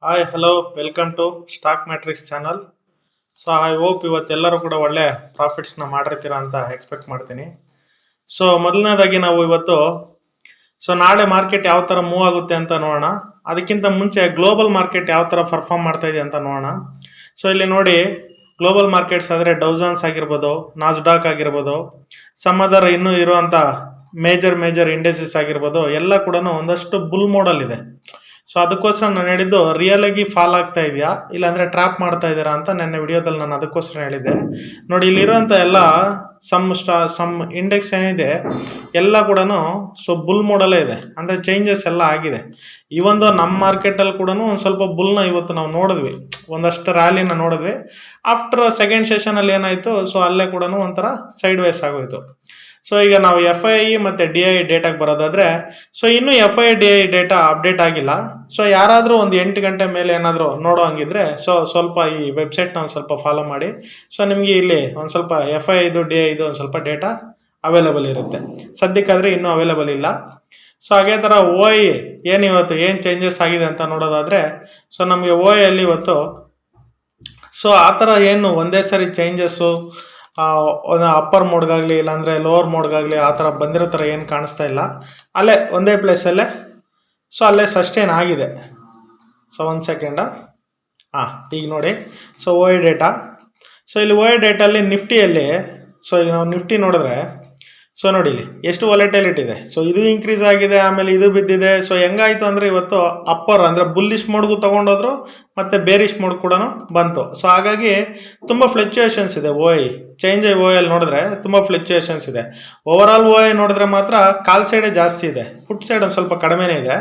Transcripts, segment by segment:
Hi hello welcome to stock matrix channel. So I hope ಇವತ್ತೆಲ್ಲರೂ ಕೂಡ ಒಳ್ಳೆ ಪ್ರಾಫಿಟ್ಸ್ನ ಮಾಡಿರ್ತೀರಾ ಅಂತ ಎಕ್ಸ್ಪೆಕ್ಟ್ ಮಾಡ್ತೀನಿ. ಸೊ ಮೊದಲನೇದಾಗಿ ನಾವು ಇವತ್ತು ನಾಳೆ ಮಾರ್ಕೆಟ್ ಯಾವ ಥರ ಮೂವ್ ಆಗುತ್ತೆ ಅಂತ ನೋಡೋಣ. ಅದಕ್ಕಿಂತ ಮುಂಚೆ ಗ್ಲೋಬಲ್ ಮಾರ್ಕೆಟ್ ಯಾವ ಥರ ಪರ್ಫಾರ್ಮ್ ಮಾಡ್ತಾ ಇದೆ ಅಂತ ನೋಡೋಣ. ಸೊ ಇಲ್ಲಿ ನೋಡಿ, ಗ್ಲೋಬಲ್ ಮಾರ್ಕೆಟ್ಸ್ ಆದರೆ ಡೌಜಾನ್ಸ್ ಆಗಿರ್ಬೋದು, ನಾಸ್ಡಾಕ್ ಆಗಿರ್ಬೋದು, ಸಮ್ ಅದರ್ ಇನ್ನೂ ಇರುವಂಥ ಮೇಜರ್ ಇಂಡೆಸಿಸ್ ಆಗಿರ್ಬೋದು, ಎಲ್ಲ ಕೂಡ ಒಂದಷ್ಟು ಬುಲ್ ಮೋಡಲ್ ಇದೆ. ಸೊ ಅದಕ್ಕೋಸ್ಕರ ನಾನು ಹೇಳಿದ್ದು ರಿಯಲ್ ಆಗಿ ಫಾಲ್ ಆಗ್ತಾ ಇದೆಯಾ ಇಲ್ಲಾಂದ್ರೆ ಟ್ರ್ಯಾಪ್ ಮಾಡ್ತಾ ಇದ್ದೀರಾ ಅಂತ ನನ್ನ ವಿಡಿಯೋದಲ್ಲಿ ನಾನು ಅದಕ್ಕೋಸ್ಕರ ಹೇಳಿದ್ದೆ. ನೋಡಿ, ಇಲ್ಲಿರುವಂಥ ಎಲ್ಲ ಸಮ್ ಇಂಡೆಕ್ಸ್ ಏನಿದೆ ಎಲ್ಲ ಕೂಡ ಬುಲ್ ಮೋಡಲ್ಲೇ ಇದೆ, ಅಂದರೆ ಚೇಂಜಸ್ ಎಲ್ಲ ಆಗಿದೆ. ಈ ಒಂದು ನಮ್ಮ ಮಾರ್ಕೆಟಲ್ಲಿ ಕೂಡ ಒಂದು ಸ್ವಲ್ಪ ಬುಲ್ನ ಇವತ್ತು ನಾವು ನೋಡಿದ್ವಿ, ಒಂದಷ್ಟು ರ್ಯಾಲಿನ ನೋಡಿದ್ವಿ. ಆಫ್ಟರ್ ಸೆಕೆಂಡ್ ಸೆಷನಲ್ಲಿ ಏನಾಯಿತು, ಸೊ ಅಲ್ಲೇ ಕೂಡ ಒಂಥರ ಸೈಡ್ ವೇಸ್ ಆಗೋಯ್ತು. ಸೊ ಈಗ ನಾವು FII ಮತ್ತು DI ಡೇಟಾಗೆ ಬರೋದಾದರೆ, ಸೊ ಇನ್ನೂ FII DI ಡೇಟಾ ಅಪ್ಡೇಟ್ ಆಗಿಲ್ಲ. ಸೊ ಯಾರಾದರೂ ಒಂದು 8 ಗಂಟೆ ಮೇಲೆ ಏನಾದರೂ ನೋಡೋ ಹಂಗಿದ್ರೆ ಸ್ವಲ್ಪ ಈ ವೆಬ್ಸೈಟ್ನ ಒಂದು ಸ್ವಲ್ಪ ಫಾಲೋ ಮಾಡಿ. ಸೊ ನಿಮಗೆ ಇಲ್ಲಿ ಒಂದು ಸ್ವಲ್ಪ FII DI ಒಂದು ಸ್ವಲ್ಪ ಡೇಟಾ ಅವೈಲೇಬಲ್ ಇರುತ್ತೆ. ಸದ್ಯಕ್ಕಾದರೆ ಇನ್ನೂ ಅವೈಲೇಬಲ್ ಇಲ್ಲ. ಸೊ ಹಾಗೆ ಥರ OI ಏನು ಚೇಂಜಸ್ ಆಗಿದೆ ಅಂತ ನೋಡೋದಾದರೆ, ಸೊ ನಮಗೆ OI ಅಲ್ಲಿ ಇವತ್ತು ಆ ಥರ ಏನು ಒಂದೇ ಸರಿ ಚೇಂಜಸ್ಸು ಅಪ್ಪರ್ ಮೋಡ್ಗಾಗಲಿ ಇಲ್ಲಾಂದರೆ ಲೋವರ್ ಮೋಡ್ಗಾಗಲಿ ಆ ಥರ ಬಂದಿರೋ ಥರ ಏನು ಕಾಣಿಸ್ತಾ ಇಲ್ಲ. ಅಲ್ಲೇ ಒಂದೇ ಪ್ಲೇಸಲ್ಲೇ ಅಲ್ಲೇ ಸಸ್ಟೇನ್ ಆಗಿದೆ. ಸೊ ಒಂದು ಸೆಕೆಂಡ, ಈಗ ನೋಡಿ, OI ಡೇಟಾ. ಇಲ್ಲಿ OI ಡೇಟಲ್ಲಿ ನಿಫ್ಟಿಯಲ್ಲಿ ಈಗ ನಾವು ನಿಫ್ಟಿ ನೋಡಿದ್ರೆ, ನೋಡಿ ಇಲ್ಲಿ ಎಷ್ಟು ವಾಲೆಟಿಲಿಟಿ ಇದೆ. ಇದು ಇನ್ಕ್ರೀಸ್ ಆಗಿದೆ, ಆಮೇಲೆ ಇದು ಬಿದ್ದಿದೆ. ಹೆಂಗಾಯಿತು ಅಂದರೆ ಇವತ್ತು ಅಪ್ಪರ್ ಅಂದರೆ ಬುಲ್ಲಿಶ್ ಮೋಡ್ಗೂ ತೊಗೊಂಡೋದ್ರು, ಮತ್ತು ಬೇರಿಶ್ ಮೋಡ್ ಕೂಡ ಬಂತು. ಹಾಗಾಗಿ ತುಂಬ ಫ್ಲಕ್ಚುಯೇಷನ್ಸ್ ಇದೆ. OI ಅಲ್ಲಿ ನೋಡಿದ್ರೆ ತುಂಬ ಫ್ಲಕ್ಚುಯೇಷನ್ಸ್ ಇದೆ. ಓವರಾಲ್ OI ನೋಡಿದ್ರೆ ಮಾತ್ರ ಕಾಲ್ ಸೈಡೇ ಜಾಸ್ತಿ ಇದೆ, ಫುಟ್ ಸೈಡ್ ಒಂದು ಸ್ವಲ್ಪ ಕಡಿಮೆನೇ ಇದೆ.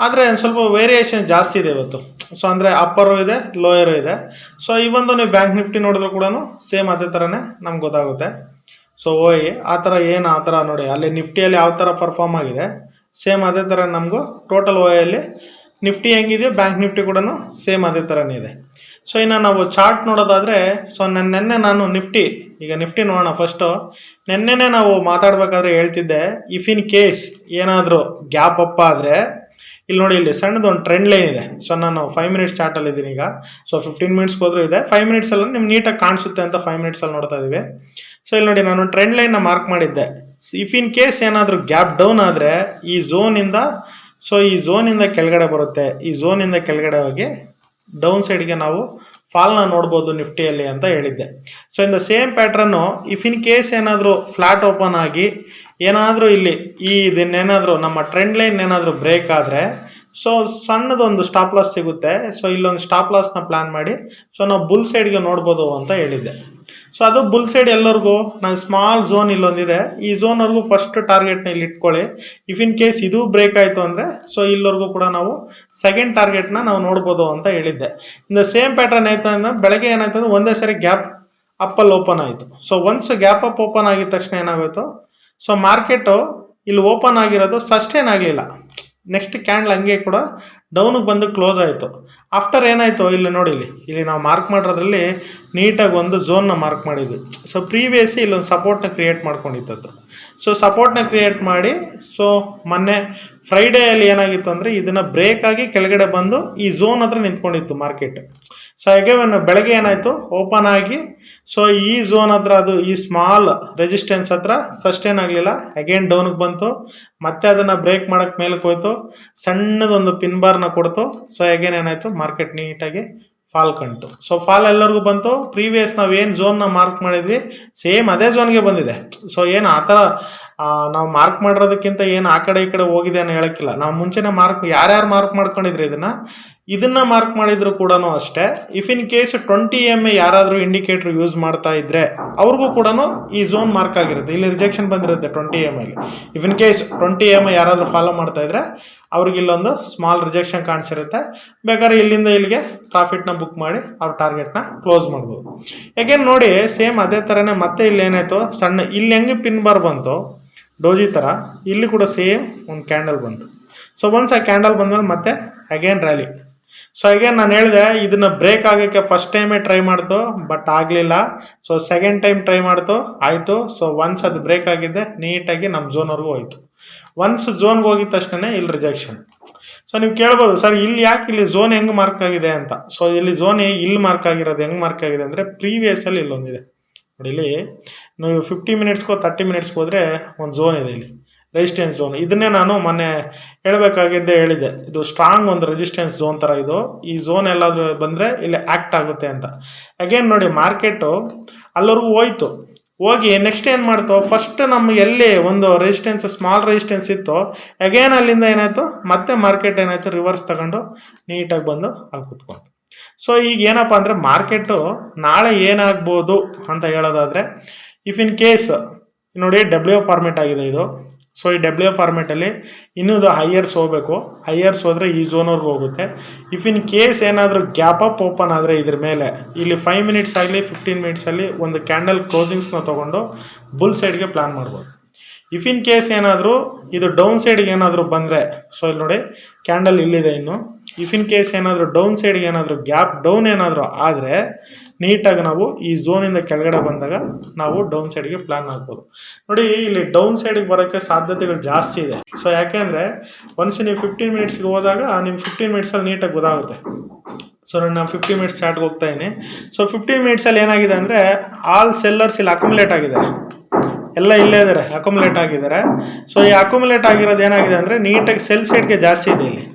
ಆದರೆ ಒಂದು ಸ್ವಲ್ಪ ವೇರಿಯೇಷನ್ ಜಾಸ್ತಿ ಇದೆ ಇವತ್ತು. ಅಂದರೆ ಅಪ್ಪರು ಇದೆ, ಲೋಯರು ಇದೆ. ಈ ಒಂದು ನೀವು ಬ್ಯಾಂಕ್ ನಿಫ್ಟಿ ನೋಡಿದ್ರು ಕೂಡ ಸೇಮ್ ಅದೇ ಥರನೇ ನಮ್ಗೆ ಗೊತ್ತಾಗುತ್ತೆ. OI ಆ ಥರ ನೋಡಿ, ಅಲ್ಲಿ ನಿಫ್ಟಿಯಲ್ಲಿ ಯಾವ ಥರ ಪರ್ಫಾರ್ಮ್ ಆಗಿದೆ, ಸೇಮ್ ಅದೇ ಥರ ನಮಗೂ ಟೋಟಲ್ OI ಅಲ್ಲಿ ನಿಫ್ಟಿ ಹೆಂಗಿದೆ, ಬ್ಯಾಂಕ್ ನಿಫ್ಟಿ ಕೂಡ ಸೇಮ್ ಅದೇ ಥರನೇ ಇದೆ. ಇನ್ನು ನಾವು ಚಾರ್ಟ್ ನೋಡೋದಾದರೆ, ನೆನ್ನೆ ನಾನು ನಿಫ್ಟಿ ನೋಡೋಣ ಫಸ್ಟು. ನೆನ್ನೆನೇ ನಾವು ಮಾತಾಡಬೇಕಾದ್ರೆ ಹೇಳ್ತಿದ್ದೆ, ಇಫ್ ಇನ್ ಕೇಸ್ ಏನಾದರೂ ಗ್ಯಾಪ್ ಅಪ್ ಆದರೆ, ಇಲ್ಲಿ ನೋಡಿ, ಇಲ್ಲಿ ಸಣ್ಣದು ಒಂದು ಟ್ರೆಂಡ್ ಲೈನ್ ಇದೆ. ನಾನು 5 ಮಿನಿಟ್ಸ್ ಚಾರ್ಟಲ್ಲಿ ಇದ್ದೀನಿ ಈಗ. 15 ಮಿನಿಟ್ಸ್ಗೆ ಹೋದ್ರೂ ಇದೆ, 5 ಮಿನಿಟ್ಸಲ್ಲಿ ನಿಮ್ಗೆ ನೀಟಾಗಿ ಕಾಣಿಸುತ್ತೆ ಅಂತ 5 ಮಿನಿಟ್ಸಲ್ಲಿ ನೋಡ್ತಾ ಇದ್ದೀವಿ. ಇಲ್ಲಿ ನೋಡಿ, ನಾನು ಟ್ರೆಂಡ್ ಲೈನ್ನ ಮಾರ್ಕ್ ಮಾಡಿದ್ದೆ. ಇಫ್ ಇನ್ ಕೇಸ್ ಏನಾದರೂ ಗ್ಯಾಪ್ ಡೌನ್ ಆದರೆ ಈ ಝೋನಿಂದ ಕೆಳಗಡೆ ಬರುತ್ತೆ. ಈ ಝೋನಿಂದ ಕೆಳಗಡೆ ಹೋಗಿ ಡೌನ್ ಸೈಡ್ಗೆ ನಾವು ಫಾಲ್ನ ನೋಡ್ಬೋದು ನಿಫ್ಟಿಯಲ್ಲಿ ಅಂತ ಹೇಳಿದ್ದೆ. In the same pattern, if in case ಏನಾದರೂ ಫ್ಲಾಟ್ ಓಪನ್ ಆಗಿ ಏನಾದರೂ ಇಲ್ಲಿ ಇದನ್ನೇನಾದರೂ ನಮ್ಮ ಟ್ರೆಂಡ್ ಲೈನ್ ಏನಾದರೂ ಬ್ರೇಕ್ ಆದರೆ, ಸಣ್ಣದೊಂದು ಸ್ಟಾಪ್ ಲಾಸ್ ಸಿಗುತ್ತೆ. ಇಲ್ಲೊಂದು ಸ್ಟಾಪ್ ಲಾಸ್ನ ಪ್ಲಾನ್ ಮಾಡಿ ನಾವು ಬುಲ್ ಸೈಡ್ಗೆ ನೋಡ್ಬೋದು ಅಂತ ಹೇಳಿದ್ದೆ. ಅದು ಬುಲ್ ಸೈಡ್ ಎಲ್ಲರಿಗೂ ನಾನು ಸ್ಮಾಲ್ ಝೋನ್ ಇಲ್ಲೊಂದಿದೆ, ಈ ಝೋನ್ವರೆಗೂ ಫಸ್ಟ್ ಟಾರ್ಗೆಟ್ನ ಇಲ್ಲಿ ಇಟ್ಕೊಳ್ಳಿ. ಇಫ್ ಇನ್ ಕೇಸ್ ಇದು ಬ್ರೇಕ್ ಆಯಿತು ಅಂದರೆ ಇಲ್ಲಿವರೆಗೂ ಕೂಡ ನಾವು ಸೆಕೆಂಡ್ ಟಾರ್ಗೆಟ್ನ ನಾವು ನೋಡ್ಬೋದು ಅಂತ ಹೇಳಿದ್ದೆ. ಇನ್ ದ ಸೇಮ್ ಪ್ಯಾಟರ್ನ್ ಆಯ್ತು ಅಂದರೆ, ಬೆಳಗ್ಗೆ ಏನಾಯ್ತು ಅಂದರೆ ಒಂದೇ ಸರಿ ಗ್ಯಾಪ್ ಅಪ್ಪಲ್ಲಿ ಓಪನ್ ಆಯಿತು. ಒನ್ಸ್ ಗ್ಯಾಪ್ ಅಪ್ ಓಪನ್ ಆಗಿದ ತಕ್ಷಣ ಏನಾಗೋಯ್ತು, ಮಾರ್ಕೆಟು ಇಲ್ಲಿ ಓಪನ್ ಆಗಿರೋದು ಸಸ್ಟೇನ್ ಆಗಲಿಲ್ಲ. ನೆಕ್ಸ್ಟ್ ಕ್ಯಾಂಡಲ್ ಹಂಗೆ ಕೂಡ ಡೌನಿಗೆ ಬಂದು ಕ್ಲೋಸ್ ಆಯಿತು. ಆಫ್ಟರ್ ಏನಾಯಿತು, ಇಲ್ಲಿ ನೋಡಿ, ಇಲ್ಲಿ ನಾವು ಮಾರ್ಕ್ ಮಾಡಿರೋದ್ರಲ್ಲಿ ನೀಟಾಗಿ ಒಂದು ಝೋನ್ನ ಮಾರ್ಕ್ ಮಾಡಿದ್ವಿ. ಪ್ರೀವಿಯಸ್ ಇಲ್ಲೊಂದು ಸಪೋರ್ಟ್ನ ಕ್ರಿಯೇಟ್ ಮಾಡ್ಕೊಂಡಿತ್ತು. ಸಪೋರ್ಟ್ನ ಕ್ರಿಯೇಟ್ ಮಾಡಿ ಮೊನ್ನೆ ಫ್ರೈಡೇಯಲ್ಲಿ ಏನಾಗಿತ್ತು ಅಂದರೆ, ಇದನ್ನು ಬ್ರೇಕ್ ಆಗಿ ಕೆಳಗಡೆ ಬಂದು ಈ ಝೋನ್ ಹತ್ರ ನಿಂತ್ಕೊಂಡಿತ್ತು ಮಾರ್ಕೆಟ್. ಅಗೇನ್ ಬೆಳಗ್ಗೆ ಏನಾಯಿತು, ಓಪನ್ ಆಗಿ ಈ ಝೋನ್ ಹತ್ರ ಅದು ಈ ಸ್ಮಾಲ್ ರೆಸಿಸ್ಟೆನ್ಸ್ ಹತ್ರ ಸಸ್ಟೇನ್ ಆಗಲಿಲ್ಲ, ಅಗೇನ್ ಡೌನ್ಗೆ ಬಂತು. ಮತ್ತೆ ಅದನ್ನು ಬ್ರೇಕ್ ಮಾಡೋಕ್ಕೆ ಮೇಲಕ್ಕೆ ಹೋಯ್ತು, ಸಣ್ಣದೊಂದು ಪಿನ್ ಬಾರ್ನ ಕೊಡ್ತು. ಅಗೇನ್ ಏನಾಯಿತು, ಮಾರ್ಕೆಟ್ ನೀಟಾಗಿ ಫಾಲ್ ಕಂತು. ಫಾಲ್ ಎಲ್ಲರಿಗೂ ಬಂತು. ಪ್ರೀವಿಯಸ್ ನಾವು ಏನು ಝೋನ್ನ ಮಾರ್ಕ್ ಮಾಡಿದ್ವಿ ಸೇಮ್ ಅದೇ ಝೋನ್ಗೆ ಬಂದಿದೆ. ಏನು ಆ ಥರ ನಾವು ಮಾರ್ಕ್ ಮಾಡಿರೋದಕ್ಕಿಂತ ಏನು ಆ ಕಡೆ ಈ ಕಡೆ ಹೋಗಿದೆ ಅನ್ನೋ ಹೇಳೋಕ್ಕಿಲ್ಲ. ನಾವು ಮುಂಚೆನೇ ಯಾರ್ಯಾರು ಮಾರ್ಕ್ ಮಾಡ್ಕೊಂಡಿದ್ರಿ ಇದನ್ನ ಮಾರ್ಕ್ ಮಾಡಿದ್ರು ಕೂಡ ಅಷ್ಟೇ. ಇಫ್ ಇನ್ ಕೇಸ್ 20 EMA ಯಾರಾದರೂ ಇಂಡಿಕೇಟರ್ ಯೂಸ್ ಮಾಡ್ತಾ ಇದ್ರೆ ಅವ್ರಿಗೂ ಕೂಡ ಈ ಝೋನ್ ಮಾರ್ಕ್ ಆಗಿರುತ್ತೆ. ಇಲ್ಲಿ ರಿಜೆಕ್ಷನ್ ಬಂದಿರುತ್ತೆ 20 EMA ಅಲ್ಲಿ. ಇಫ್ ಇನ್ ಕೇಸ್ 20 EMA ಯಾರಾದರೂ ಫಾಲೋ ಮಾಡ್ತಾ ಇದ್ರೆ ಅವ್ರಿಗೆ ಇಲ್ಲೊಂದು ಸ್ಮಾಲ್ ರಿಜೆಕ್ಷನ್ ಕಾಣಿಸಿರುತ್ತೆ. ಬೇಕಾದ್ರೆ ಇಲ್ಲಿಂದ ಇಲ್ಲಿಗೆ ಪ್ರಾಫಿಟ್ನ ಬುಕ್ ಮಾಡಿ ಅವ್ರ ಟಾರ್ಗೆಟ್ನ ಕ್ಲೋಸ್ ಮಾಡ್ಬೋದು. ಯಾಕೆಂದ್ರೆ ನೋಡಿ, ಸೇಮ್ ಅದೇ ಥರನೇ ಮತ್ತೆ ಇಲ್ಲಿ ಏನಾಯಿತು, ಇಲ್ಲಿ ಹೆಂಗೆ ಪಿನ್ ಬಾರ್ ಬಂತು ಡೋಜಿ ಥರ, ಇಲ್ಲಿ ಕೂಡ ಸೇಮ್ ಒಂದು ಕ್ಯಾಂಡಲ್ ಬಂತು. ಒನ್ಸ್ ಆ ಕ್ಯಾಂಡಲ್ ಬಂದ್ಮೇಲೆ ಮತ್ತೆ ಅಗೇನ್ ರ್ಯಾಲಿ. ಅಗೇನ್ ನಾನು ಹೇಳಿದೆ, ಇದನ್ನ ಬ್ರೇಕ್ ಆಗೋಕ್ಕೆ ಫಸ್ಟ್ ಟೈಮೇ ಟ್ರೈ ಮಾಡ್ತು, ಬಟ್ ಆಗಲಿಲ್ಲ. ಸೆಕೆಂಡ್ ಟೈಮ್ ಟ್ರೈ ಮಾಡ್ತು, ಆಯಿತು. ಒನ್ಸ್ ಅದು ಬ್ರೇಕ್ ಆಗಿದ್ದೆ ನೀಟಾಗಿ ನಮ್ಮ ಝೋನ್ವರೆಗೂ ಹೋಯ್ತು. ಒನ್ಸ್ ಝೋನ್ಗೆ ಹೋಗಿದ ತಕ್ಷಣ ಇಲ್ಲಿ ರಿಜೆಕ್ಷನ್. ಸೊ ನೀವು ಕೇಳ್ಬೋದು ಸರ್ ಇಲ್ಲಿ ಯಾಕೆ ಇಲ್ಲಿ ಝೋನ್ ಹೆಂಗ್ ಮಾರ್ಕ್ ಆಗಿದೆ ಅಂತ. ಸೊ ಇಲ್ಲಿ ಝೋನ್ ಇಲ್ಲಿ ಮಾರ್ಕ್ ಆಗಿರೋದು ಹೆಂಗ್ ಮಾರ್ಕ್ ಆಗಿದೆ ಅಂದ್ರೆ ಪ್ರೀವಿಯಸ್ ಅಲ್ಲಿ ಇಲ್ಲೊಂದಿದೆ ನೋಡಿ. ಇಲ್ಲಿ ನೀವು 50 ಮಿನಿಟ್ಸ್ಗೋ 30 ಮಿನಿಟ್ಸ್ಗೆ ಹೋದ್ರೆ ಒಂದು ಝೋನ್ ಇದೆ ಇಲ್ಲಿ, ರೆಸಿಸ್ಟೆನ್ಸ್ ಝೋನ್. ಇದನ್ನೇ ನಾನು ಮೊನ್ನೆ ಹೇಳಬೇಕಾಗಿದ್ದೆ ಹೇಳಿದ್ದೆ, ಇದು ಸ್ಟ್ರಾಂಗ್ ಒಂದು ರೆಸಿಸ್ಟೆನ್ಸ್ ಝೋನ್ ತರ ಇದು. ಈ ಝೋನ್ ಎಲ್ಲಾದ್ರೂ ಬಂದ್ರೆ ಇಲ್ಲಿ ಆಕ್ಟ್ ಆಗುತ್ತೆ ಅಂತ. ಅಗೇನ್ ನೋಡಿ ಮಾರ್ಕೆಟ್ ಅಲ್ಲವರೆಗೂ ಹೋಯ್ತು, ಹೋಗಿ ನೆಕ್ಸ್ಟ್ ಏನ್ ಮಾಡ್ತು, ಫಸ್ಟ್ ನಮ್ಗೆ ಎಲ್ಲಿ ಒಂದು ರೆಸಿಸ್ಟೆನ್ಸ್ ಸ್ಮಾಲ್ ರೆಸಿಸ್ಟೆನ್ಸ್ ಇತ್ತು, ಅಗೇನ್ ಅಲ್ಲಿಂದ ಏನಾಯ್ತು ಮತ್ತೆ ಮಾರ್ಕೆಟ್ ಏನಾಯ್ತು ರಿವರ್ಸ್ ತಗೊಂಡು ನೀಟಾಗಿ ಬಂದು ಅಲ್ಲಿ ಕುತ್ಕೊಂತು. ಸೊ ಈಗ ಏನಪ್ಪಾ ಅಂದ್ರೆ ಮಾರ್ಕೆಟ್ ನಾಳೆ ಏನಾಗ್ಬೋದು ಅಂತ ಹೇಳೋದಾದ್ರೆ, ಇಫ್ ಇನ್ ಕೇಸ್ ನೋಡಿ ಡಬ್ಲ್ಯೂ ಫಾರ್ಮೆಟ್ ಆಗಿದೆ ಇದು. ಸೊ ಈ ಡಬ್ಲ್ಯೂ ಫಾರ್ಮೆಟ್ ಅಲ್ಲಿ ಇನ್ನೊಂದು ಹೈಯರ್ಸ್ ಹೋಗ್ಬೇಕು, ಹೈಯರ್ಸ್ ಹೋದ್ರೆ ಈ ಝೋನ್ವರೆಗೂ ಹೋಗುತ್ತೆ. ಇಫ್ ಇನ್ ಕೇಸ್ ಏನಾದರೂ ಗ್ಯಾಪ್ ಅಪ್ ಓಪನ್ ಆದರೆ ಇದ್ರ ಮೇಲೆ ಇಲ್ಲಿ 5 ಮಿನಿಟ್ಸ್ ಆಗಲಿ 15 ಮಿನಿಟ್ಸ್ ಅಲ್ಲಿ ಒಂದು ಕ್ಯಾಂಡಲ್ ಕ್ಲೋಸಿಂಗ್ಸ್ನ ತಗೊಂಡು ಬುಲ್ ಸೈಡ್ಗೆ ಪ್ಲಾನ್ ಮಾಡ್ಬೋದು. ಇಫ್ ಇನ್ ಕೇಸ್ ಏನಾದರೂ ಇದು ಡೌನ್ ಸೈಡ್ಗೆ ಏನಾದರೂ ಬಂದರೆ, ಸೊ ಇಲ್ಲಿ ನೋಡಿ ಕ್ಯಾಂಡಲ್ ಇಲ್ಲಿದೆ ಇನ್ನು. ಇಫ್ ಇನ್ ಕೇಸ್ ಏನಾದರೂ ಡೌನ್ ಸೈಡ್ಗೆ ಏನಾದರೂ ಗ್ಯಾಪ್ ಡೌನ್ ಏನಾದರೂ ಆದರೆ ನೀಟಾಗಿ ನಾವು ಈ ಝೋನಿಂದ ಕೆಳಗಡೆ ಬಂದಾಗ ನಾವು ಡೌನ್ ಸೈಡ್ಗೆ ಪ್ಲಾನ್ ಆಗ್ಬೋದು. ನೋಡಿ ಇಲ್ಲಿ ಡೌನ್ ಸೈಡ್ಗೆ ಬರೋಕ್ಕೆ ಸಾಧ್ಯತೆಗಳು ಜಾಸ್ತಿ ಇದೆ. ಸೊ ಯಾಕೆಂದರೆ ಒನ್ಸ್ ನೀವು 15 ಮಿನಿಟ್ಸ್ಗೆ ಹೋದಾಗ ನಿಮ್ಗೆ 15 ಮಿನಿಟ್ಸಲ್ಲಿ ನೀಟಾಗಿ ಗೊತ್ತಾಗುತ್ತೆ. ಸೊ ನಾನು 50 ಮಿನಿಟ್ಸ್ ಚಾರ್ಟ್ಗೆ ಹೋಗ್ತಾ ಇದ್ದೀನಿ. ಸೊ 15 ಮಿನಿಟ್ಸಲ್ಲಿ ಏನಾಗಿದೆ ಅಂದರೆ ಆಲ್ ಸೆಲ್ಲರ್ಸ್ ಇಲ್ಲಿ ಅಕ್ಯುಮುಲೇಟ್ ಆಗಿದ್ದಾರೆ, ಎಲ್ಲ ಇಲ್ಲೇ ಇದ್ದಾರೆ, ಅಕ್ಯುಮುಲೇಟ್ ಆಗಿದ್ದಾರೆ. ಸೊ ಈ ಅಕ್ಯುಮುಲೇಟ್ ಆಗಿರೋದು ಏನಾಗಿದೆ ಅಂದರೆ ನೀಟಾಗಿ ಸೆಲ್ ಸೈಡ್ಗೆ ಜಾಸ್ತಿ ಇದೆ ಇಲ್ಲಿ.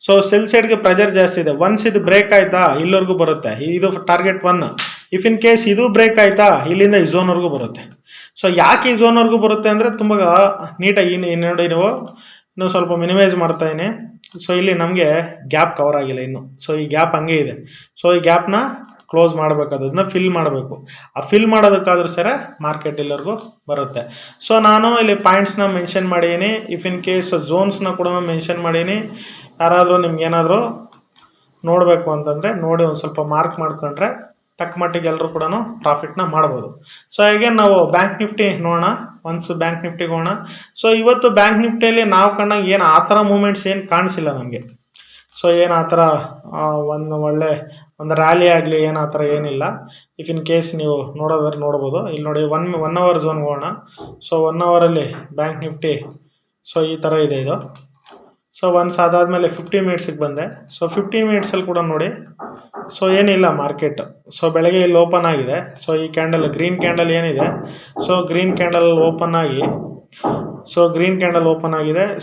ಸೊ ಸೆಲ್ ಸೈಡ್ಗೆ ಪ್ರೆಜರ್ ಜಾಸ್ತಿ ಇದೆ. ಒನ್ಸ್ ಇದು ಬ್ರೇಕ್ ಆಯ್ತಾ ಇಲ್ಲಿವರೆಗೂ ಬರುತ್ತೆ, ಇದು ಟಾರ್ಗೆಟ್ 1. ಇಫ್ ಇನ್ ಕೇಸ್ ಇದು ಬ್ರೇಕ್ ಆಯ್ತಾ ಇಲ್ಲಿಂದ ಈ ಝೋನ್ವರೆಗೂ ಬರುತ್ತೆ. ಸೊ ಯಾಕೆ ಈ ಝೋನ್ವರೆಗೂ ಬರುತ್ತೆ ಅಂದರೆ ತುಂಬ ನೀಟಾಗಿ ನೋಡಿ ನೀವು ಇನ್ನೂ ಸ್ವಲ್ಪ ಮಿನಿಮೈಸ್ ಮಾಡ್ತಾ ಇದೀನಿ. ಸೊ ಇಲ್ಲಿ ನಮಗೆ ಗ್ಯಾಪ್ ಕವರ್ ಆಗಿಲ್ಲ ಇನ್ನು. ಸೊ ಈ ಗ್ಯಾಪ್ ಹಂಗೆ ಇದೆ. ಸೊ ಈ ಗ್ಯಾಪ್ನ ಕ್ಲೋಸ್ ಮಾಡಬೇಕು, ಅದನ್ನ ಫಿಲ್ ಮಾಡಬೇಕು. ಆ ಫಿಲ್ ಮಾಡೋದಕ್ಕಾದ್ರೂ ಸರ ಮಾರ್ಕೆಟ್ ಎಲ್ಲರಿಗೂ ಬರುತ್ತೆ. ಸೊ ನಾನು ಇಲ್ಲಿ ಪಾಯಿಂಟ್ಸ್ನ ಮೆನ್ಷನ್ ಮಾಡೀನಿ, ಇಫ್ ಇನ್ ಕೇಸ್ ಝೋನ್ಸ್ನ ಕೂಡ ಮೆನ್ಷನ್ ಮಾಡೀನಿ. ಯಾರಾದರೂ ನಿಮ್ಗೆ ಏನಾದರೂ ನೋಡಬೇಕು ಅಂತಂದರೆ ನೋಡಿ ಒಂದು ಸ್ವಲ್ಪ ಮಾರ್ಕ್ ಮಾಡ್ಕೊಂಡ್ರೆ ತಕ್ಕ ಮಟ್ಟಿಗೆ ಎಲ್ಲರೂ ಕೂಡ ಪ್ರಾಫಿಟ್ನ ಮಾಡ್ಬೋದು. ಸೊ ಹಾಗೆ ನಾವು ಬ್ಯಾಂಕ್ ನಿಫ್ಟಿ ನೋಡೋಣ. ಒನ್ಸ್ ಬ್ಯಾಂಕ್ ನಿಫ್ಟಿಗೆ ಹೋಗೋಣ. ಸೊ ಇವತ್ತು ಬ್ಯಾಂಕ್ ನಿಫ್ಟಿಯಲ್ಲಿ ನಾವು ಕಂಡಾಗ ಏನು ಆ ಥರ ಮೂಮೆಂಟ್ಸ್ ಏನು ಕಾಣಿಸಿಲ್ಲ ನಮಗೆ. ಸೊ ಏನು ಆ ಥರ ಒಂದು ರ್ಯಾಲಿ ಆಗಲಿ ಏನು ಆ ಥರ ಏನಿಲ್ಲ. ಇಫ್ ಇನ್ ಕೇಸ್ ನೀವು ನೋಡೋದಾದ್ರೆ ನೋಡ್ಬೋದು. ಇಲ್ಲಿ ನೋಡಿ ಒನ್ ಅವರ್ ಝೋನ್ಗೆ ಹೋಗೋಣ. ಸೊ 1 ಅವರಲ್ಲಿ ಬ್ಯಾಂಕ್ ನಿಫ್ಟಿ ಸೊ ಈ ಥರ ಇದೆ ಇದು. ಸೊ ಒನ್ಸ್ ಅದಾದಮೇಲೆ 50 ಮಿನಿಟ್ಸಿಗೆ ಬಂದೆ. ಸೊ 50 ಮಿನಿಟ್ಸಲ್ಲಿ ಕೂಡ ನೋಡಿ ಸೊ ಏನಿಲ್ಲ ಮಾರ್ಕೆಟ್. ಸೊ ಬೆಳಗ್ಗೆ ಇಲ್ಲಿ ಓಪನ್ ಆಗಿದೆ. ಸೊ ಈ ಕ್ಯಾಂಡಲ್ ಗ್ರೀನ್ ಕ್ಯಾಂಡಲ್ ಏನಿದೆ, ಸೊ ಗ್ರೀನ್ ಕ್ಯಾಂಡಲ್ ಓಪನ್ ಆಗಿ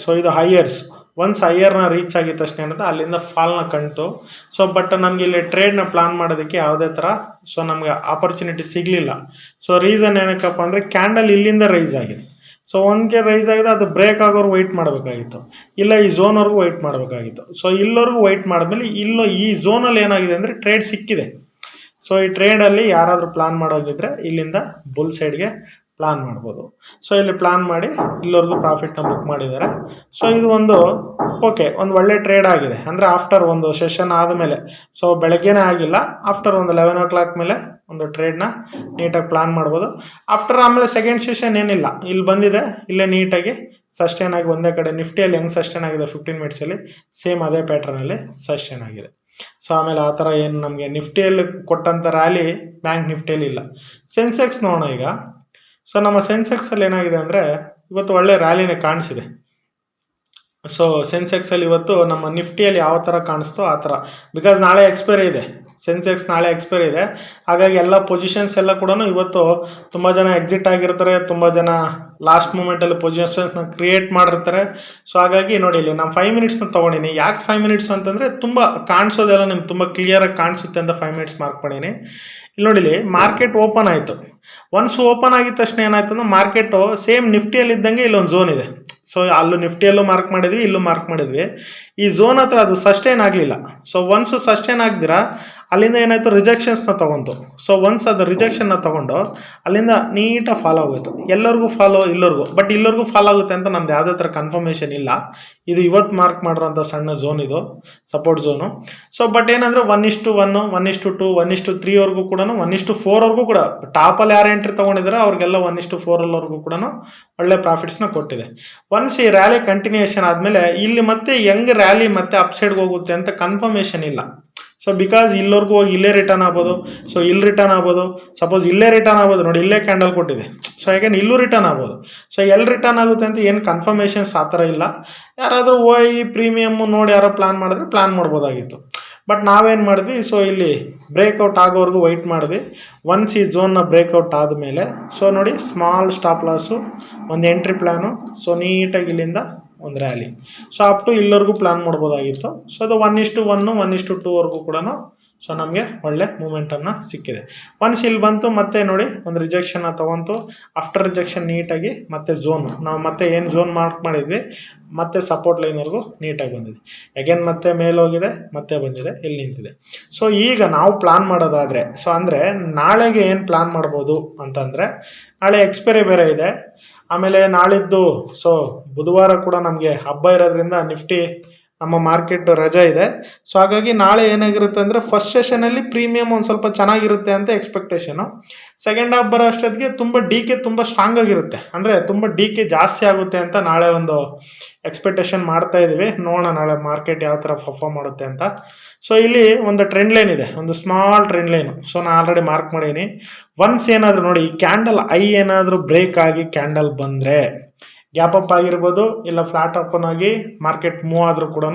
ಸೊ ಇದು ಹೈಯರ್ಸ್. ಒನ್ಸ್ ಹೈಯರ್ನ ರೀಚ್ ಆಗಿದ ತಕ್ಷಣ ಏನಂತ ಅಲ್ಲಿಂದ ಫಾಲ್ನ ಕಾಣ್ತು. ಸೊ ಬಟ್ ನಮ್ಗೆ ಇಲ್ಲಿ ಟ್ರೇಡ್ನ ಪ್ಲಾನ್ ಮಾಡೋದಕ್ಕೆ ಯಾವುದೇ ಥರ ಸೊ ನಮಗೆ ಆಪರ್ಚುನಿಟಿ ಸಿಗಲಿಲ್ಲ. ಸೊ ರೀಸನ್ ಏನಕ್ಕಪ್ಪ ಅಂದರೆ ಕ್ಯಾಂಡಲ್ ಇಲ್ಲಿಂದ ರೈಸ್ ಆಗಿದೆ. ಸೊ ಒಂದ್ಗೆ ರೈಸ್ ಆಗಿದೆ, ಅದು ಬ್ರೇಕ್ ಆಗೋರು ವೆಯ್ಟ್ ಮಾಡಬೇಕಾಗಿತ್ತು, ಇಲ್ಲ ಈ ಝೋನ್ವರೆಗೂ ವೆಯ್ಟ್ ಮಾಡಬೇಕಾಗಿತ್ತು. ಸೊ ಇಲ್ಲವರೆಗೂ ವೆಯ್ಟ್ ಮಾಡಿದ್ಮೇಲೆ ಈ ಝೋನಲ್ಲಿ ಏನಾಗಿದೆ ಅಂದರೆ ಟ್ರೇಡ್ ಸಿಕ್ಕಿದೆ. ಸೊ ಈ ಟ್ರೇಡಲ್ಲಿ ಯಾರಾದರೂ ಪ್ಲಾನ್ ಮಾಡೋದಿದ್ರೆ ಇಲ್ಲಿಂದ ಬುಲ್ ಸೈಡ್ಗೆ ಪ್ಲಾನ್ ಮಾಡ್ಬೋದು. ಸೊ ಇಲ್ಲಿ ಪ್ಲಾನ್ ಮಾಡಿ ಇಲ್ಲಿವರೆಗೂ ಪ್ರಾಫಿಟ್ನ ಬುಕ್ ಮಾಡಿದ್ದಾರೆ. ಸೊ ಇದು ಒಂದು ಒಳ್ಳೆ ಟ್ರೇಡ್ ಆಗಿದೆ. ಅಂದರೆ ಆಫ್ಟರ್ ಒಂದು ಸೆಷನ್ ಆದಮೇಲೆ, ಸೊ ಬೆಳಗ್ಗೆನೇ ಆಗಿಲ್ಲ, ಆಫ್ಟರ್ ಒಂದು 11 o'clock ಮೇಲೆ ಒಂದು ಟ್ರೇಡ್ನ ನೀಟಾಗಿ ಪ್ಲಾನ್ ಮಾಡ್ಬೋದು. ಆಮೇಲೆ ಸೆಕೆಂಡ್ ಸೆಷನ್ ಏನಿಲ್ಲ, ಇಲ್ಲಿ ಬಂದಿದೆ, ಇಲ್ಲೇ ನೀಟಾಗಿ ಸಸ್ಟೇನ್ ಆಗಿ ಒಂದೇ ಕಡೆ ನಿಫ್ಟಿಯಲ್ಲಿ ಹೆಂಗೆ ಸಸ್ಟೇನ್ ಆಗಿದೆ 15 ಮಿನಿಟ್ಸಲ್ಲಿ ಸೇಮ್ ಅದೇ ಪ್ಯಾಟರ್ನಲ್ಲಿ ಸಸ್ಟೇನ್ ಆಗಿದೆ. ಸೊ ಆಮೇಲೆ ಆ ಥರ ಏನು ನಮಗೆ ನಿಫ್ಟಿಯಲ್ಲಿ ಕೊಟ್ಟಂಥ ರ್ಯಾಲಿ ಬ್ಯಾಂಕ್ ನಿಫ್ಟಿಯಲ್ಲಿ ಇಲ್ಲ. ಸೆನ್ಸೆಕ್ಸ್ ನೋಡೋಣ ಈಗ. ಸೊ ನಮ್ಮ ಸೆನ್ಸೆಕ್ಸಲ್ಲಿ ಏನಾಗಿದೆ ಅಂದರೆ ಇವತ್ತು ಒಳ್ಳೆ ರ್ಯಾಲಿನೇ ಕಾಣಿಸಿದೆ. ಸೊ ಸೆನ್ಸೆಕ್ಸಲ್ಲಿ ಇವತ್ತು ನಮ್ಮ ನಿಫ್ಟಿಯಲ್ಲಿ ಯಾವ ಥರ ಕಾಣಿಸ್ತೋ ಆ ಥರ, ಬಿಕಾಸ್ ನಾಳೆ ಎಕ್ಸ್ಪೈರಿ ಇದೆ, ಸೆನ್ಸೆಕ್ಸ್ ನಾಳೆ ಎಕ್ಸ್ಪೈರಿ ಇದೆ. ಹಾಗಾಗಿ ಎಲ್ಲ ಪೊಸಿಷನ್ಸ್ ಎಲ್ಲ ಕೂಡ ಇವತ್ತು ತುಂಬ ಜನ ಎಕ್ಸಿಟ್ ಆಗಿರ್ತಾರೆ, ತುಂಬ ಜನ ಲಾಸ್ಟ್ ಮೂಮೆಂಟಲ್ಲಿ ಪೊಸಿಷನ್ಸ್ನ ಕ್ರಿಯೇಟ್ ಮಾಡಿರ್ತಾರೆ. ಸೊ ಹಾಗಾಗಿ ನೋಡಿ ಇಲ್ಲಿ ನಾನು 5 ಮಿನಿಟ್ಸ್ನ ತೊಗೊಂಡಿನಿ. ಯಾಕೆ 5 ಮಿನಿಟ್ಸ್ ಅಂತಂದರೆ ತುಂಬ ಕಾಣಿಸೋದೆಲ್ಲ ನಿಮ್ಗೆ ತುಂಬ ಕ್ಲಿಯರಾಗಿ ಕಾಣಿಸುತ್ತೆ ಅಂತ 5 ಮಿನಿಟ್ಸ್ ಮಾರ್ಕ್ ಮಾಡೀನಿ. ಇಲ್ಲಿ ನೋಡಿಲಿ ಮಾರ್ಕೆಟ್ ಓಪನ್ ಆಯಿತು. ಒನ್ಸ್ ಓಪನ್ ಆಗಿದ ತಕ್ಷಣ ಏನಾಯ್ತು ಅಂದ್ರೆ ಮಾರ್ಕೆಟು ಸೇಮ್ ನಿಫ್ಟಿಯಲ್ಲಿ ಇದ್ದಂಗೆ ಇಲ್ಲೊಂದು ಝೋನ್ ಇದೆ. ಸೊ ಅಲ್ಲೂ ನಿಫ್ಟಿಯಲ್ಲೂ ಮಾರ್ಕ್ ಮಾಡಿದ್ವಿ, ಇಲ್ಲೂ ಮಾರ್ಕ್ ಮಾಡಿದ್ವಿ. ಈ ಝೋನ್ ಹತ್ರ ಅದು ಸಸ್ಟೈನ್ ಆಗಲಿಲ್ಲ. ಸೊ ಒನ್ಸ್ ಸಸ್ಟೈನ್ ಆಗದಿರಾ ಅಲ್ಲಿಂದ ಏನಾಯಿತು ರಿಜೆಕ್ಷನ್ಸ್ನ ತೊಗೊಂತು. ಸೊ ಒನ್ಸ್ ಅದು ರಿಜೆಕ್ಷನ್ನ ತೊಗೊಂಡು ಅಲ್ಲಿಂದ ನೀಟಾಗಿ ಫಾಲೋ ಆಗೋಯ್ತು. ಎಲ್ಲರಿಗೂ ಫಾಲೋ ಇಲ್ಲರಿಗೂ, ಬಟ್ ಇಲ್ಲರಿಗೂ ಫಾಲೋ ಆಗುತ್ತೆ ಅಂತ ನಮ್ದು ಯಾವುದೇ ಥರ ಕನ್ಫರ್ಮೇಷನ್ ಇಲ್ಲ. ಇದು ಇವತ್ತು ಮಾರ್ಕ್ ಮಾಡಿರೋಂಥ ಸಣ್ಣ ಝೋನ್, ಇದು ಸಪೋರ್ಟ್ ಝೋನು. ಸೊ ಬಟ್ ಏನಂದರೆ 1:1, 1:2, 1:3ವರೆಗೂ ಕೂಡ 1:4ವರೆಗೂ ಕೂಡ ಟಾಪಲ್ಲಿ ಯಾರು ಎಂಟ್ರಿ ತೊಗೊಂಡಿದ್ದಾರೆ ಅವ್ರಿಗೆಲ್ಲ 1:4ವರೆಗೂ ಕೂಡ ಒಳ್ಳೆ ಪ್ರಾಫಿಟ್ಸ್ನ ಕೊಟ್ಟಿದೆ. ಒನ್ಸ್ ಈ ರ್ಯಾಲಿ ಕಂಟಿನ್ಯೂಯೇಷನ್ ಆದಮೇಲೆ ಇಲ್ಲಿ ಮತ್ತೆ ಹೆಂಗೆ ರ್ಯಾಲಿ ಮತ್ತೆ ಅಪ್ಸೈಡ್ಗೆ ಹೋಗುತ್ತೆ ಅಂತ ಕನ್ಫರ್ಮೇಷನ್ ಇಲ್ಲ. ಸೊ ಬಿಕಾಸ್ ಇಲ್ಲವರೆಗೂ ಹೋಗಿ ಇಲ್ಲೇ ರಿಟರ್ನ್ ಆಗ್ಬೋದು, ಸೊ ಇಲ್ಲಿ ರಿಟರ್ನ್ ಆಗ್ಬೋದು, ಸಪೋಸ್ ಇಲ್ಲೇ ರಿಟರ್ನ್ ಆಗ್ಬೋದು, ನೋಡಿ ಇಲ್ಲೇ ಕ್ಯಾಂಡಲ್ ಕೊಟ್ಟಿದೆ, ಸೊ ಹೇಗೆ ಇಲ್ಲೂ ರಿಟರ್ನ್ ಆಗ್ಬೋದು. ಸೊ ಎಲ್ಲಿ ರಿಟರ್ನ್ ಆಗುತ್ತೆ ಅಂತ ಏನು ಕನ್ಫರ್ಮೇಷನ್ಸ್ ಆ ಥರ ಇಲ್ಲ. ಯಾರಾದರೂ ಈ ಪ್ರೀಮಿಯಮ್ಮು ನೋಡಿ ಯಾರೋ ಪ್ಲಾನ್ ಮಾಡಿದ್ರೆ ಪ್ಲಾನ್ ಮಾಡ್ಬೋದಾಗಿತ್ತು. ಬಟ್ ನಾವೇನು ಮಾಡಿದ್ವಿ, ಸೊ ಇಲ್ಲಿ ಬ್ರೇಕ್ಔಟ್ ಆಗೋವರೆಗೂ ವೆಯ್ಟ್ ಮಾಡಿದ್ವಿ. ಒನ್ಸ್ ಈ ಝೋನ್ನ ಬ್ರೇಕ್ಔಟ್ ಆದಮೇಲೆ ಸೊ ನೋಡಿ ಸ್ಮಾಲ್ ಸ್ಟಾಪ್ ಲಾಸು, ಒಂದು ಎಂಟ್ರಿ ಪ್ಲ್ಯಾನು, ಸೊ ನೀಟಾಗಿ ಇಲ್ಲಿಂದ ಒಂದು ರ್ಯಾಲಿ, ಸೊ ಅಪ್ ಟು ಇಲ್ಲವರೆಗೂ ಪ್ಲಾನ್ ಮಾಡ್ಬೋದಾಗಿತ್ತು. ಸೊ ಅದು 1:1 1:2ವರೆಗೂ ಕೂಡ ಸೊ ನಮಗೆ ಒಳ್ಳೆ ಮೂಮೆಂಟನ್ನು ಸಿಕ್ಕಿದೆ. ಒನ್ಸ್ ಇಲ್ಲಿ ಬಂತು ಮತ್ತೆ ನೋಡಿ ಒಂದು ರಿಜೆಕ್ಷನ್ನ ತೊಗೊಂತು. ಆಫ್ಟರ್ ರಿಜೆಕ್ಷನ್ ನೀಟಾಗಿ ಮತ್ತೆ ಝೋನು, ನಾವು ಮತ್ತೆ ಏನು ಝೋನ್ ಮಾರ್ಕ್ ಮಾಡಿದ್ವಿ ಮತ್ತೆ ಸಪೋರ್ಟ್ ಲೈನ್ವರೆಗೂ ನೀಟಾಗಿ ಬಂದಿದೆ. ಅಗೇನ್ ಮತ್ತೆ ಮೇಲೋಗಿದೆ, ಮತ್ತೆ ಬಂದಿದೆ, ಇಲ್ಲಿ ನಿಂತಿದೆ. ಸೊ ಈಗ ನಾವು ಪ್ಲಾನ್ ಮಾಡೋದಾದರೆ, ಸೊ ಅಂದರೆ ನಾಳೆಗೆ ಏನು ಪ್ಲಾನ್ ಮಾಡ್ಬೋದು ಅಂತಂದರೆ, ನಾಳೆ ಎಕ್ಸ್ಪೈರಿ ಬೇರೆ ಇದೆ. ಆಮೇಲೆ ನಾಳಿದ್ದು ಸೊ ಬುಧವಾರ ಕೂಡ ನಮಗೆ ಹಬ್ಬ ಇರೋದ್ರಿಂದ ನಿಫ್ಟಿ ನಮ್ಮ ಮಾರ್ಕೆಟ್ ರಜೆ ಇದೆ. ಸೊ ಹಾಗಾಗಿ ನಾಳೆ ಏನಾಗಿರುತ್ತೆ ಅಂದರೆ ಫಸ್ಟ್ ಸೆಷನಲ್ಲಿ ಪ್ರೀಮಿಯಮ್ ಒಂದು ಸ್ವಲ್ಪ ಚೆನ್ನಾಗಿರುತ್ತೆ ಅಂತ ಎಕ್ಸ್ಪೆಕ್ಟೇಷನು. ಸೆಕೆಂಡ್ ಹಾಫ್ ಬರೋ ಅಷ್ಟೊತ್ತಿಗೆ ತುಂಬ ತುಂಬ ಸ್ಟ್ರಾಂಗ್ ಆಗಿರುತ್ತೆ, ಅಂದರೆ ತುಂಬ ಜಾಸ್ತಿ ಆಗುತ್ತೆ ಅಂತ ನಾಳೆ ಒಂದು ಎಕ್ಸ್ಪೆಕ್ಟೇಷನ್ ಮಾಡ್ತಾ ಇದ್ದೀವಿ. ನೋಡೋಣ ನಾಳೆ ಮಾರ್ಕೆಟ್ ಯಾವ ಥರ ಪರ್ಫಾರ್ಮ್ ಮಾಡುತ್ತೆ ಅಂತ. ಸೊ ಇಲ್ಲಿ ಒಂದು ಟ್ರೆಂಡ್ ಲೈನ್ ಇದೆ, ಒಂದು ಸ್ಮಾಲ್ ಟ್ರೆಂಡ್ ಲೈನು. ಸೊ ನಾನು ಆಲ್ರೆಡಿ ಮಾರ್ಕ್ ಮಾಡೀನಿ. ಒನ್ಸ್ ಏನಾದರೂ ನೋಡಿ ಈ ಕ್ಯಾಂಡಲ್ ಏನಾದರೂ ಬ್ರೇಕ್ ಆಗಿ ಕ್ಯಾಂಡಲ್ ಬಂದರೆ, ಗ್ಯಾಪ್ ಅಪ್ ಆಗಿರ್ಬೋದು ಇಲ್ಲ ಫ್ಲಾಟ್ ಅಪ್ಪನ್ ಆಗಿ ಮಾರ್ಕೆಟ್ ಮೂವ್ ಆದರೂ ಕೂಡ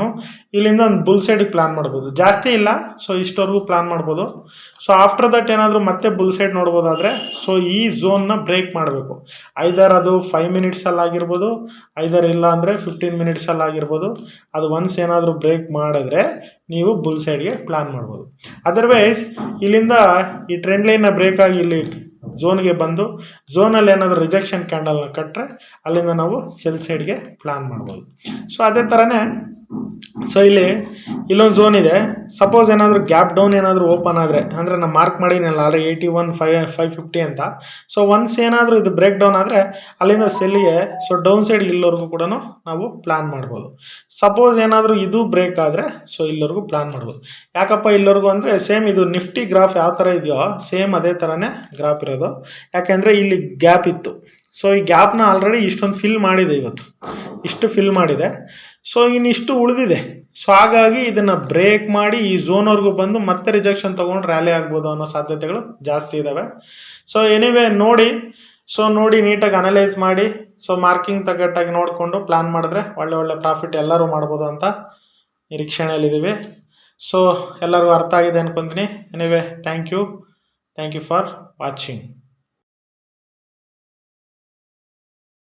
ಇಲ್ಲಿಂದ ಒಂದು ಬುಲ್ ಸೈಡಿಗೆ ಪ್ಲಾನ್ ಮಾಡ್ಬೋದು. ಜಾಸ್ತಿ ಇಲ್ಲ, ಸೊ ಇಷ್ಟವರೆಗೂ ಪ್ಲಾನ್ ಮಾಡ್ಬೋದು. ಸೊ ಆಫ್ಟರ್ ದಟ್ ಏನಾದರೂ ಮತ್ತೆ ಬುಲ್ ಸೈಡ್ ನೋಡ್ಬೋದಾದರೆ ಸೊ ಈ ಝೋನ್ನ ಬ್ರೇಕ್ ಮಾಡಬೇಕು. ಐದರ್ ಅದು 5 ಮಿನಿಟ್ಸಲ್ಲಾಗಿರ್ಬೋದು, ಐದರ್ ಇಲ್ಲ ಅಂದರೆ 15 ಮಿನಿಟ್ಸಲ್ಲಾಗಿರ್ಬೋದು. ಅದು ಒನ್ಸ್ ಏನಾದರೂ ಬ್ರೇಕ್ ಮಾಡಿದ್ರೆ ನೀವು ಬುಲ್ ಸೈಡ್ಗೆ ಪ್ಲಾನ್ ಮಾಡ್ಬೋದು. ಅದರ್ವೈಸ್ ಇಲ್ಲಿಂದ ಈ ಟ್ರೆಂಡ್ ಲೈನ್ನ ಬ್ರೇಕ್ ಆಗಿ ಇಲ್ಲಿ ಝೋನ್ಗೆ ಬಂದು ಝೋನಲ್ಲಿ ಏನಾದರೂ ರಿಜೆಕ್ಷನ್ ಕ್ಯಾಂಡಲ್ನ ಕಟ್ಟರೆ ಅಲ್ಲಿಂದ ನಾವು ಸೆಲ್ ಸೈಡ್ಗೆ ಪ್ಲಾನ್ ಮಾಡ್ಬೋದು. ಸೊ ಅದೇ ಥರನೇ ಸೊ ಇಲ್ಲೊಂದು ಝೋನ್ ಇದೆ. ಸಪೋಸ್ ಏನಾದರೂ ಗ್ಯಾಪ್ ಡೌನ್ ಏನಾದರೂ ಓಪನ್ ಆದರೆ, ಅಂದರೆ ನಾನು ಮಾರ್ಕ್ ಮಾಡಿನಲ್ಲ ಆದರೆ 81,550 ಅಂತ. ಸೊ ಒನ್ಸ್ ಏನಾದರೂ ಇದು ಬ್ರೇಕ್ ಡೌನ್ ಆದರೆ ಅಲ್ಲಿಂದ ಸೆಲ್ಗೆ ಸೊ ಡೌನ್ ಸೈಡ್ ಇಲ್ಲವರೆಗೂ ಕೂಡ ನಾವು ಪ್ಲಾನ್ ಮಾಡ್ಬೋದು. ಸಪೋಸ್ ಏನಾದರೂ ಇದು ಬ್ರೇಕ್ ಆದರೆ ಸೊ ಇಲ್ಲವರೆಗೂ ಪ್ಲಾನ್ ಮಾಡ್ಬೋದು. ಯಾಕಪ್ಪ ಇಲ್ಲವರೆಗೂ ಅಂದರೆ ಸೇಮ್ ಇದು ನಿಫ್ಟಿ ಗ್ರಾಫ್ ಯಾವ ಥರ ಇದೆಯೋ ಸೇಮ್ ಅದೇ ಥರನೇ ಗ್ರಾಫ್ ಇರೋದು. ಯಾಕೆಂದರೆ ಇಲ್ಲಿ ಗ್ಯಾಪ್ ಇತ್ತು. ಸೊ ಈ ಗ್ಯಾಪ್ನ ಆಲ್ರೆಡಿ ಇಷ್ಟೊಂದು ಫಿಲ್ ಮಾಡಿದೆ, ಇವತ್ತು ಇಷ್ಟು ಫಿಲ್ ಮಾಡಿದೆ. ಸೊ ಇನ್ನಿಷ್ಟು ಉಳಿದಿದೆ. ಸೊ ಹಾಗಾಗಿ ಇದನ್ನು ಬ್ರೇಕ್ ಮಾಡಿ ಈ ಝೋನ್ವರೆಗೂ ಬಂದು ಮತ್ತೆ ರಿಜೆಕ್ಷನ್ ತೊಗೊಂಡು ರ್ಯಾಲಿ ಆಗ್ಬೋದು ಅನ್ನೋ ಸಾಧ್ಯತೆಗಳು ಜಾಸ್ತಿ ಇದ್ದಾವೆ. ಸೊ ಎನಿವೇ ನೋಡಿ ನೀಟಾಗಿ ಅನಲೈಸ್ ಮಾಡಿ ಸೊ ಮಾರ್ಕಿಂಗ್ ತಗಟ್ಟಾಗಿ ನೋಡಿಕೊಂಡು ಪ್ಲಾನ್ ಮಾಡಿದ್ರೆ ಒಳ್ಳೆ ಪ್ರಾಫಿಟ್ ಎಲ್ಲರೂ ಮಾಡ್ಬೋದು ಅಂತ ನಿರೀಕ್ಷಣೆಯಲ್ಲಿದ್ದೀವಿ. ಸೊ ಎಲ್ಲರಿಗೂ ಅರ್ಥ ಆಗಿದೆ ಅನ್ಕೊತೀನಿ. Anyway thank you for watching.